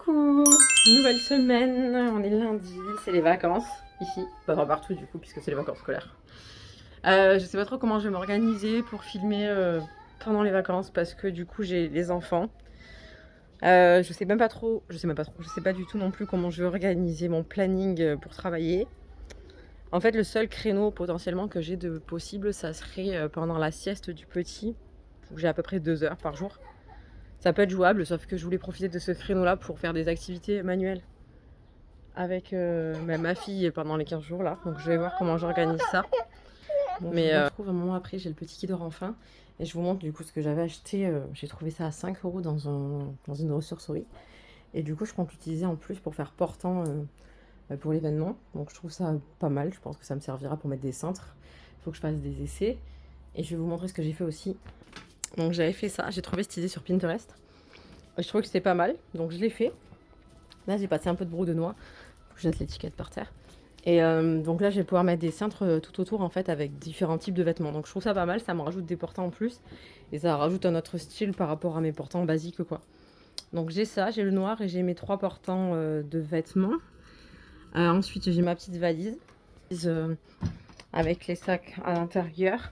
Coucou! Nouvelle semaine, on est lundi, c'est les vacances ici, pas enfin, partout du coup puisque c'est les vacances scolaires. Je sais pas trop comment je vais m'organiser pour filmer pendant les vacances parce que du coup j'ai les enfants. Je sais pas du tout non plus comment je vais organiser mon planning pour travailler. En fait le seul créneau potentiellement que j'ai de possible ça serait pendant la sieste du petit, où j'ai à peu près 2 heures par jour. Ça peut être jouable, sauf que je voulais profiter de ce créneau-là pour faire des activités manuelles avec ma fille pendant les 15 jours là. Donc je vais voir comment j'organise ça. Bon, mais je trouve un moment après, j'ai le petit qui dort enfin. Et je vous montre du coup ce que j'avais acheté. J'ai trouvé ça à 5 € dans une ressourcerie. Et du coup, je compte l'utiliser en plus pour faire portant pour l'événement. Donc je trouve ça pas mal. Je pense que ça me servira pour mettre des cintres. Il faut que je fasse des essais. Et je vais vous montrer ce que j'ai fait aussi. Donc j'avais fait ça. J'ai trouvé cette idée sur Pinterest. Je trouvais que c'était pas mal. Donc je l'ai fait. Là, j'ai passé un peu de brou de noix. Je jette l'étiquette par terre. Et donc là, je vais pouvoir mettre des cintres tout autour en fait avec différents types de vêtements. Donc je trouve ça pas mal, ça me rajoute des portants en plus. Et ça rajoute un autre style par rapport à mes portants basiques quoi. Donc j'ai ça, j'ai le noir et j'ai mes 3 portants de vêtements. Ensuite, j'ai ma petite valise avec les sacs à l'intérieur.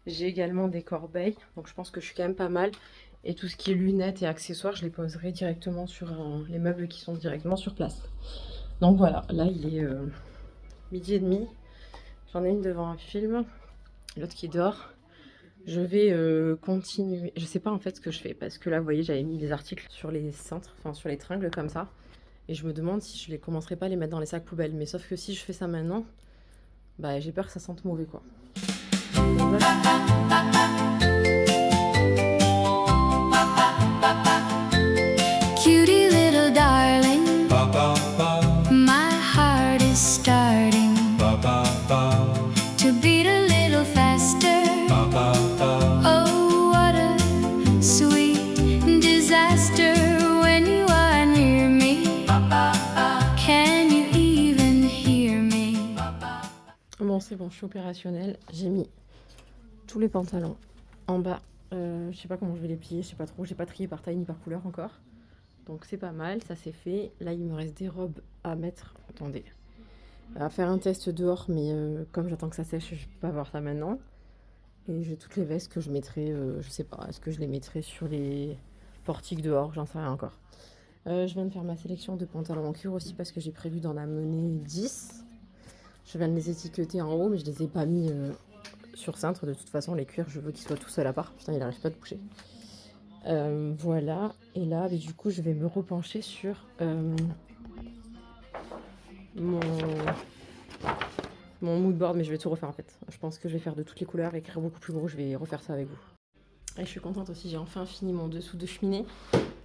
J'ai également des corbeilles, donc je pense que je suis quand même pas mal. Et tout ce qui est lunettes et accessoires, je les poserai directement sur les meubles qui sont directement sur place. Donc voilà, là il est midi et demi. J'en ai une devant un film, l'autre qui dort. Je vais continuer. Je sais pas en fait ce que je fais parce que là, vous voyez, j'avais mis les articles sur les cintres, enfin sur les tringles comme ça. Et je me demande si je les commencerai pas à les mettre dans les sacs poubelles. Mais sauf que si je fais ça maintenant, bah j'ai peur que ça sente mauvais quoi. Donc, voilà. Cutie little darling, my heart is starting to beat a little faster. Oh, what a sweet disaster when you are near me. Can you even hear me? Bon, c'est bon, je suis opérationnelle. J'ai mis tous les pantalons en bas. Je sais pas comment je vais les plier, je sais pas trop. J'ai pas trié par taille ni par couleur encore. Donc c'est pas mal, ça c'est fait. Là, il me reste des robes à mettre. Attendez. À faire un test dehors, mais comme j'attends que ça sèche, je peux pas voir ça maintenant. Et j'ai toutes les vestes que je mettrai, je sais pas, est-ce que je les mettrai sur les portiques dehors, j'en sais rien encore. Je viens de faire ma sélection de pantalons en cuir aussi parce que j'ai prévu d'en amener 10. Je viens de les étiqueter en haut, mais je les ai pas mis sur cintre. De toute façon, les cuirs, je veux qu'ils soient tout seuls à part. Putain, il n'arrive pas de bouger. Voilà, et là, mais du coup, je vais me repencher sur mon mood board, mais je vais tout refaire en fait. Je pense que je vais faire de toutes les couleurs, écrire beaucoup plus gros, je vais refaire ça avec vous. Et je suis contente aussi, j'ai enfin fini mon dessous de cheminée.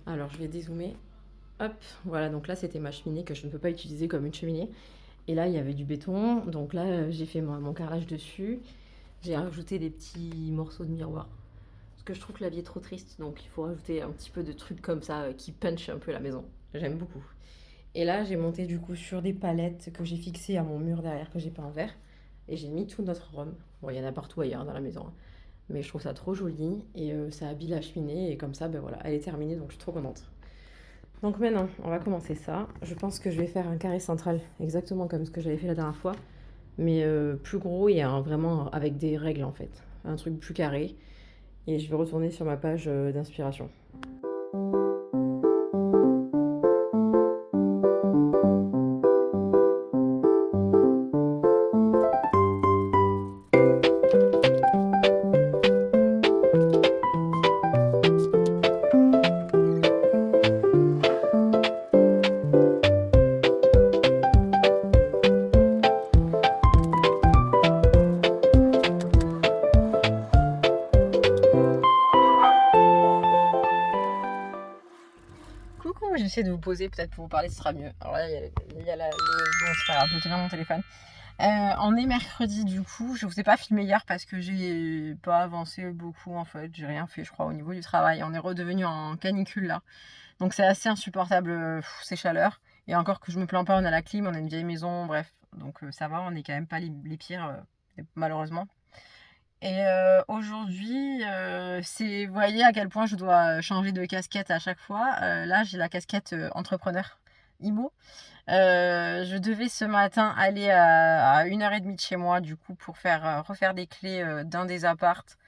Alors, je vais dézoomer. Hop, voilà, donc là, c'était ma cheminée que je ne peux pas utiliser comme une cheminée. Et là, il y avait du béton, donc là, j'ai fait mon carrelage dessus. J'ai rajouté des petits morceaux de miroir. Parce que je trouve que la vie est trop triste, donc il faut rajouter un petit peu de trucs comme ça qui punch un peu la maison. J'aime beaucoup. Et là, j'ai monté du coup sur des palettes que j'ai fixées à mon mur derrière, que j'ai peint en vert. Et j'ai mis tout notre rhum. Bon, il y en a partout ailleurs dans la maison, hein. Mais je trouve ça trop joli et ça habille la cheminée. Et comme ça, ben voilà, elle est terminée, donc je suis trop contente. Donc maintenant, on va commencer ça. Je pense que je vais faire un carré central, exactement comme ce que j'avais fait la dernière fois. Mais plus gros et vraiment avec des règles en fait. Un truc plus carré. Et je vais retourner sur ma page d'inspiration. Coucou, j'essaie de vous poser peut-être pour vous parler, ce sera mieux. Alors là, il y a bon, c'est pas grave, je vais tenir mon téléphone. On est mercredi du coup, je vous ai pas filmé hier parce que j'ai pas avancé beaucoup en fait, j'ai rien fait je crois au niveau du travail. On est redevenu en canicule là, donc c'est assez insupportable ces chaleurs. Et encore que je me plains pas, on a la clim, on a une vieille maison, bref, donc ça va, on est quand même pas les pires malheureusement. Et aujourd'hui, vous voyez à quel point je dois changer de casquette à chaque fois. Là, j'ai la casquette entrepreneur IMO. Je devais ce matin aller à 1h30 de chez moi, du coup, pour refaire des clés d'un des appartes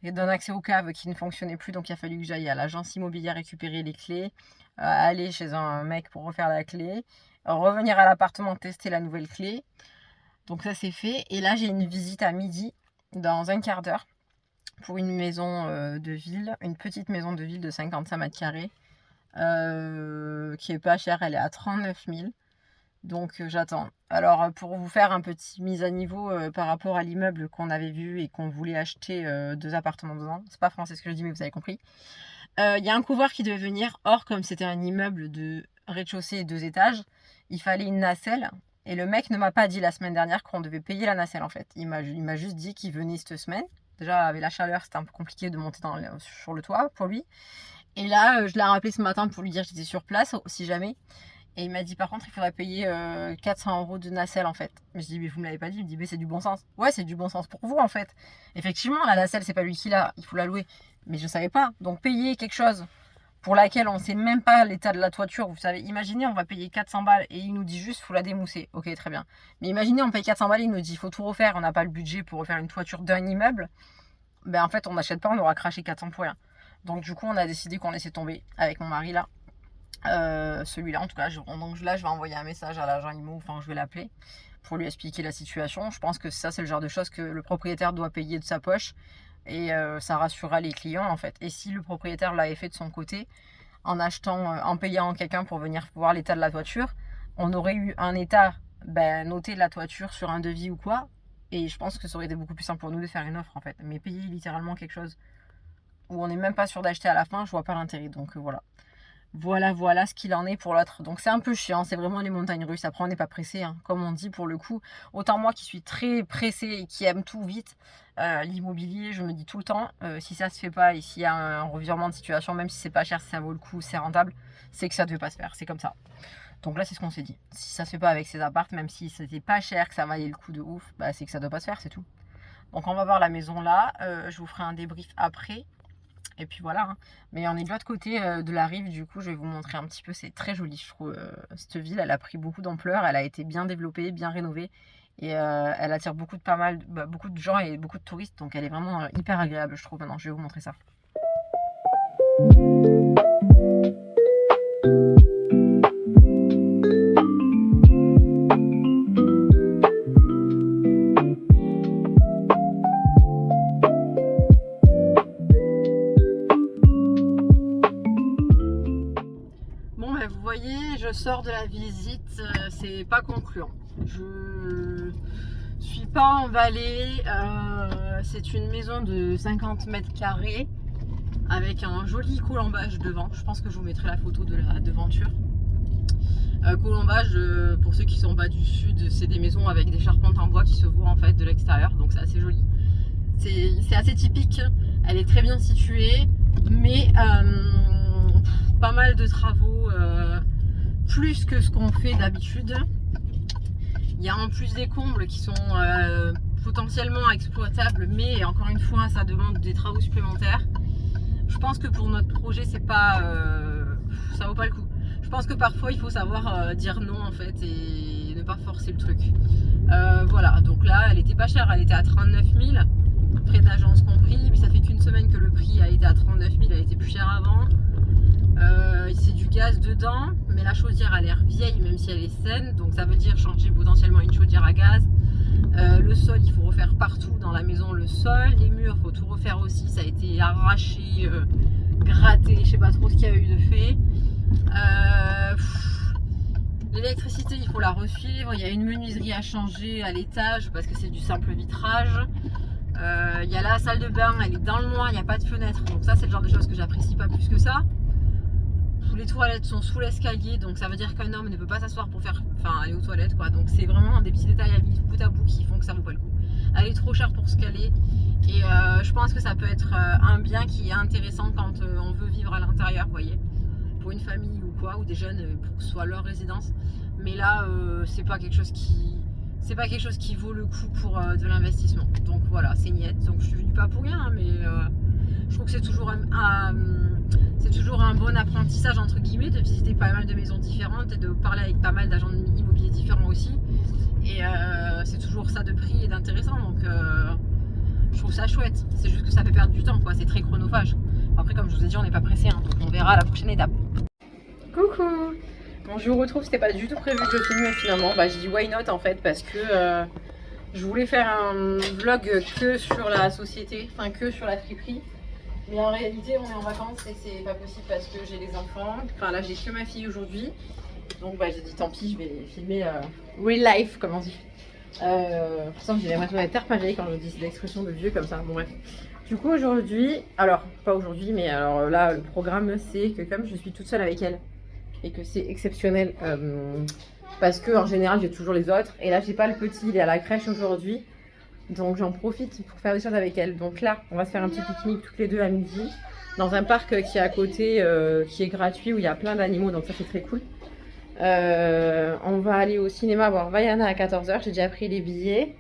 et d'un accès aux caves qui ne fonctionnait plus. Donc, il a fallu que j'aille à l'agence immobilière récupérer les clés, aller chez un mec pour refaire la clé, revenir à l'appartement tester la nouvelle clé. Donc, ça, c'est fait. Et là, j'ai une visite à midi, dans un quart d'heure, pour une maison de ville, une petite maison de ville de 55 mètres carrés, qui est pas chère, elle est à 39 000. Donc j'attends. Alors pour vous faire un petit mise à niveau par rapport à l'immeuble qu'on avait vu et qu'on voulait acheter 2 appartements dedans, c'est pas français ce que je dis mais vous avez compris. Il y a un couvreur qui devait venir, or comme c'était un immeuble de rez-de-chaussée et 2 étages, il fallait une nacelle. Et le mec ne m'a pas dit la semaine dernière qu'on devait payer la nacelle en fait. Il m'a juste dit qu'il venait cette semaine. Déjà avec la chaleur c'était un peu compliqué de monter sur le toit pour lui. Et là je l'ai rappelé ce matin pour lui dire que j'étais sur place si jamais. Et il m'a dit par contre il faudrait payer 400 € de nacelle en fait. Mais je dis mais vous me l'avez pas dit. Il me dit mais c'est du bon sens. Ouais c'est du bon sens pour vous en fait. Effectivement la nacelle c'est pas lui qui l'a, il faut la louer. Mais je savais pas. Donc payer quelque chose pour laquelle on sait même pas l'état de la toiture. Vous savez, imaginez on va payer 400 balles et il nous dit juste faut la démousser. Ok très bien. Mais imaginez on paye 400 balles et il nous dit faut tout refaire. On n'a pas le budget pour refaire une toiture d'un immeuble. Ben en fait on n'achète pas, on aura craché 400 pour rien. Donc du coup on a décidé qu'on laissait tomber avec mon mari là. Celui-là en tout cas, donc là je vais envoyer un message à l'agent IMO, enfin je vais l'appeler pour lui expliquer la situation. Je pense que ça c'est le genre de choses que le propriétaire doit payer de sa poche et ça rassurera les clients en fait. Et si le propriétaire l'avait fait de son côté en en payant quelqu'un pour venir voir l'état de la toiture, on aurait eu un état noté de la toiture sur un devis ou quoi, et je pense que ça aurait été beaucoup plus simple pour nous de faire une offre en fait. Mais payer littéralement quelque chose où on n'est même pas sûr d'acheter à la fin, je vois pas l'intérêt. Donc voilà ce qu'il en est pour l'autre. Donc c'est un peu chiant, c'est vraiment les montagnes russes. Après on n'est pas pressé, hein, comme on dit pour le coup. Autant moi qui suis très pressée et qui aime tout vite, l'immobilier, je me dis tout le temps, si ça se fait pas et s'il y a un revirement de situation, même si c'est pas cher, si ça vaut le coup, c'est rentable, c'est que ça devait pas se faire, c'est comme ça. Donc là c'est ce qu'on s'est dit. Si ça se fait pas avec ces apparts, même si c'était pas cher, que ça valait le coup de ouf, c'est que ça doit pas se faire, c'est tout. Donc on va voir la maison là, je vous ferai un débrief après. Et puis voilà, hein. Mais on est de l'autre côté de la rive, du coup je vais vous montrer un petit peu, c'est très joli je trouve. Cette ville elle a pris beaucoup d'ampleur, elle a été bien développée, bien rénovée et elle attire beaucoup de gens et beaucoup de touristes, donc elle est vraiment hyper agréable je trouve. Maintenant je vais vous montrer ça. Je sors de la visite, c'est pas concluant. Je suis pas emballée. C'est une maison de 50 mètres carrés avec un joli colombage devant. Je pense que je vous mettrai la photo de la devanture. Colombage, pour ceux qui sont pas du sud, c'est des maisons avec des charpentes en bois qui se voient en fait de l'extérieur, donc c'est assez joli. C'est assez typique. Elle est très bien située, mais pas mal de travaux. Plus que ce qu'on fait d'habitude. Il y a en plus des combles qui sont potentiellement exploitables, mais encore une fois ça demande des travaux supplémentaires. Je pense que pour notre projet c'est pas ça vaut pas le coup. Je pense que parfois il faut savoir dire non en fait et ne pas forcer le truc. Voilà, donc là elle était pas chère, elle était à 39 000 frais d'agence compris, mais ça fait qu'une semaine que le prix a été à 39 000, elle était plus chère avant. C'est du gaz dedans, mais la chaudière a l'air vieille même si elle est saine, donc ça veut dire changer potentiellement une chaudière à gaz. Le sol il faut refaire partout dans la maison, le sol, les murs il faut tout refaire aussi, ça a été arraché, gratté, je sais pas trop ce qu'il y a eu de fait. L'électricité il faut la resuivre, il y a une menuiserie à changer à l'étage parce que c'est du simple vitrage. Il y a la salle de bain, elle est dans le noir, il n'y a pas de fenêtre, donc ça c'est le genre de choses que j'apprécie pas plus que ça. Les toilettes sont sous l'escalier, donc ça veut dire qu'un homme ne peut pas s'asseoir pour aller aux toilettes quoi. Donc c'est vraiment des petits détails à mis bout à bout qui font que ça vaut pas le coup. Elle est trop chère pour ce qu'elle est et je pense que ça peut être un bien qui est intéressant quand on veut vivre à l'intérieur, vous voyez, pour une famille ou quoi, ou des jeunes pour que ce soit leur résidence. Mais là c'est pas quelque chose qui c'est pas quelque chose qui vaut le coup pour de l'investissement. Donc voilà, c'est niette. Donc je suis venue pas pour rien, hein, mais je trouve que c'est toujours un bon apprentissage entre guillemets de visiter pas mal de maisons différentes et de parler avec pas mal d'agents immobiliers différents aussi. Et c'est toujours ça de prix et d'intéressant. Donc je trouve ça chouette. C'est juste que ça fait perdre du temps, quoi. C'est très chronophage. Après, comme je vous ai dit, on n'est pas pressé, hein, donc on verra à la prochaine étape. Coucou. Bon, je vous retrouve, c'était pas du tout prévu que je filme finalement. Bah, j'ai dit why not en fait, parce que je voulais faire un vlog que sur la société, enfin que sur la friperie. Mais en réalité, on est en vacances et c'est pas possible parce que j'ai les enfants. Enfin, là, j'ai que ma fille aujourd'hui. Donc, bah, j'ai dit tant pis, je vais filmer real life, comme on dit. Pourtant, j'ai l'impression d'être terre-pagée quand je dis cette expression de vieux comme ça. Bon, bref. Du coup, aujourd'hui, alors, pas aujourd'hui, mais alors là, le programme, c'est que comme je suis toute seule avec elle et que c'est exceptionnel, parce que en général, j'ai toujours les autres. Et là, j'ai pas le petit, il est à la crèche aujourd'hui. Donc, j'en profite pour faire des choses avec elle. Donc là, on va se faire un petit pique-nique toutes les deux à midi dans un parc qui est à côté, qui est gratuit, où il y a plein d'animaux. Donc, ça, c'est très cool. On va aller au cinéma voir Vaiana à 14h. J'ai déjà pris les billets.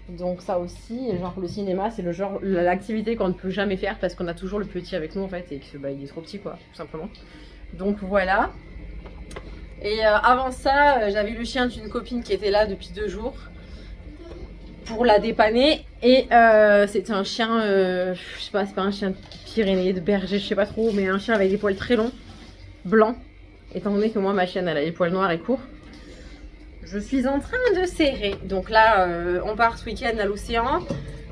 Donc ça aussi, genre le cinéma, c'est le genre l'activité qu'on ne peut jamais faire parce qu'on a toujours le petit avec nous en fait et que bah, il est trop petit quoi, tout simplement. Donc voilà. Et avant ça, j'avais le chien d'une copine qui était là depuis 2 jours pour la dépanner et c'était un chien, je sais pas, c'est pas un chien de Pyrénées, de berger, je sais pas trop, mais un chien avec des poils très longs, blancs. Étant donné que moi ma chienne elle a les poils noirs et courts. Je suis en train de serrer. Donc là, on part ce week-end à l'océan.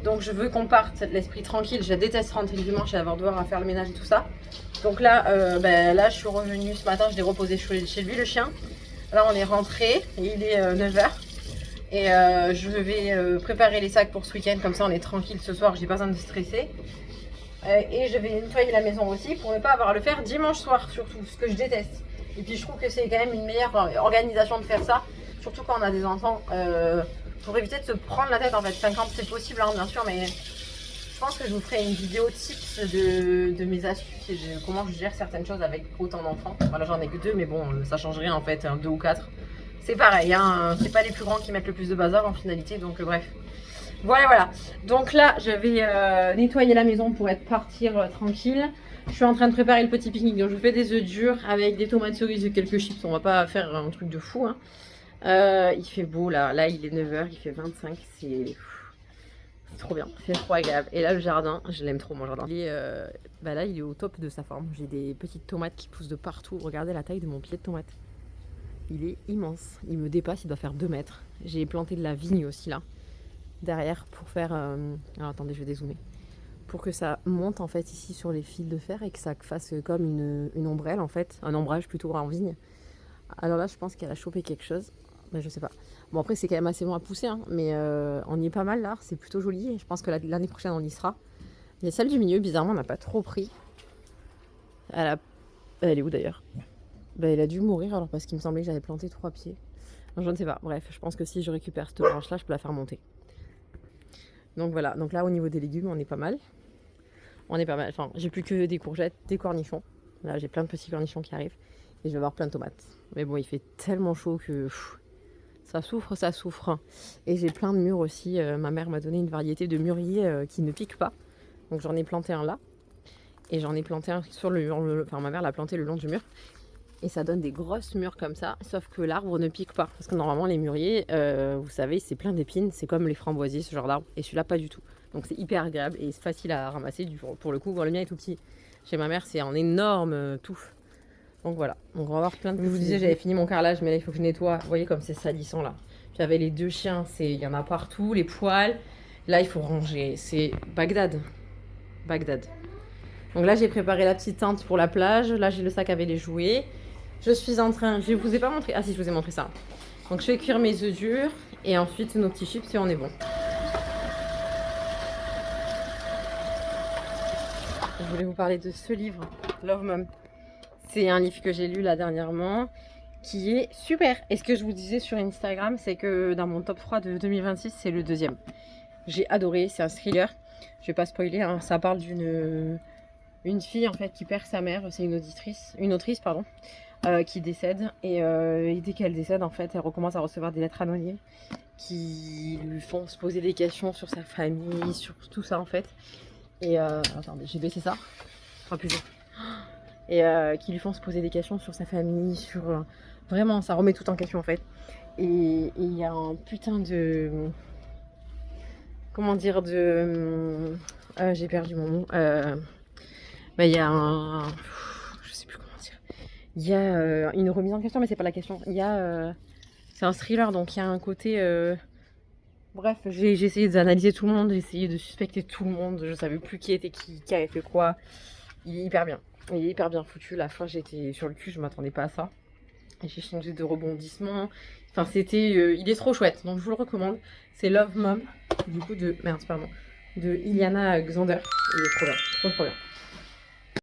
Donc je veux qu'on parte l'esprit tranquille. Je déteste rentrer le dimanche et avoir devoir à faire le ménage et tout ça. Donc là, là je suis revenue ce matin. Je l'ai reposé chez lui le chien. Là on est rentré. Il est 9h. Et je vais préparer les sacs pour ce week-end. Comme ça on est tranquille ce soir. J'ai pas besoin de stresser. Et je vais nettoyer la maison aussi pour ne pas avoir à le faire dimanche soir surtout. Ce que je déteste. Et puis je trouve que c'est quand même une meilleure organisation de faire ça. Surtout quand on a des enfants, pour éviter de se prendre la tête en fait. 50 c'est possible hein, bien sûr, mais je pense que je vous ferai une vidéo tips de mes astuces et de comment je gère certaines choses avec autant d'enfants. Voilà, j'en ai que 2, mais bon, ça change rien en fait, 2 ou 4. C'est pareil, hein, c'est pas les plus grands qui mettent le plus de bazar en finalité, donc bref. Voilà. Donc là, je vais nettoyer la maison pour partir tranquille. Je suis en train de préparer le petit pique-nique, donc je fais des œufs durs avec des tomates cerises et quelques chips. On va pas faire un truc de fou, hein. Il fait beau là il est 9h, il fait 25, c'est trop bien, c'est trop agréable. Et là le jardin, je l'aime trop mon jardin. Il est, là il est au top de sa forme, j'ai des petites tomates qui poussent de partout. Regardez la taille de mon pied de tomate. Il est immense, il me dépasse, il doit faire 2 mètres. J'ai planté de la vigne aussi là, derrière pour faire... Alors attendez, je vais dézoomer. Pour que ça monte en fait ici sur les fils de fer et que ça fasse comme une ombrelle en fait, un ombrage plutôt en vigne. Alors là je pense qu'elle a chopé quelque chose. Je sais pas. Bon après c'est quand même assez long à pousser hein, mais on y est pas mal là, c'est plutôt joli et je pense que l'année prochaine on y sera. Il y a celle du milieu, bizarrement on n'a pas trop pris. Elle est où d'ailleurs? Elle a dû mourir alors parce qu'il me semblait que j'avais planté 3 pieds. Je ne sais pas, bref, je pense que si je récupère cette branche là je peux la faire monter. Donc voilà, donc là au niveau des légumes on est pas mal. Enfin j'ai plus que des courgettes, des cornichons. Là j'ai plein de petits cornichons qui arrivent et je vais avoir plein de tomates. Mais bon il fait tellement chaud que... ça souffre. Et j'ai plein de mûres aussi. Ma mère m'a donné une variété de mûrier qui ne pique pas. Donc j'en ai planté un là. Et j'en ai planté un sur enfin ma mère l'a planté le long du mur. Et ça donne des grosses mûres comme ça. Sauf que l'arbre ne pique pas. Parce que normalement les mûriers, vous savez, c'est plein d'épines. C'est comme les framboisiers, ce genre d'arbre. Et celui-là pas du tout. Donc c'est hyper agréable et c'est facile à ramasser. Pour le coup, le mien est tout petit. Chez ma mère c'est un énorme touffe. Donc voilà, donc on va avoir plein de... Je vous disais, j'avais fini mon carrelage, mais là il faut que je nettoie. Vous voyez comme c'est salissant là. J'avais les 2 chiens, il y en a partout, les poils. Là il faut ranger, c'est Bagdad. Donc là j'ai préparé la petite tente pour la plage. Là j'ai le sac avec les jouets. Je suis en train, je vous ai pas montré, ah si je vous ai montré ça. Donc je vais cuire mes œufs durs et ensuite nos petits chips et on est bon. Je voulais vous parler de ce livre, Love Mom. C'est un livre que j'ai lu là dernièrement, qui est super. Et ce que je vous disais sur Instagram, c'est que dans mon top 3 de 2026, c'est le 2e. J'ai adoré, c'est un thriller. Je vais pas spoiler, hein. Ça parle d'une fille en fait qui perd sa mère. C'est une autrice, pardon. qui décède. Et dès qu'elle décède, en fait, elle recommence à recevoir des lettres anonymes qui lui font se poser des questions sur sa famille, sur tout ça en fait. Et attendez, j'ai baissé ça. Enfin, plus vite. Et qui lui font se poser des questions sur sa famille, sur vraiment, ça remet tout en question en fait. Et il y a un putain de, comment dire, de, j'ai perdu mon mot. Il y a un, je sais plus comment dire. Il y a une remise en question, mais c'est pas la question. Il y a, c'est un thriller, donc il y a un côté. Bref, j'ai essayé d'analyser tout le monde, j'ai essayé de suspecter tout le monde. Je savais plus qui était qui avait fait quoi. Il est hyper bien. Il est hyper bien foutu. La fin, j'étais sur le cul, je m'attendais pas à ça. Et j'ai changé de rebondissement. Enfin, c'était. Il est trop chouette, donc je vous le recommande. C'est Love Mom, du coup, de. Merde, pardon. De Iliana Xander. Il est trop bien. Trop, trop bien.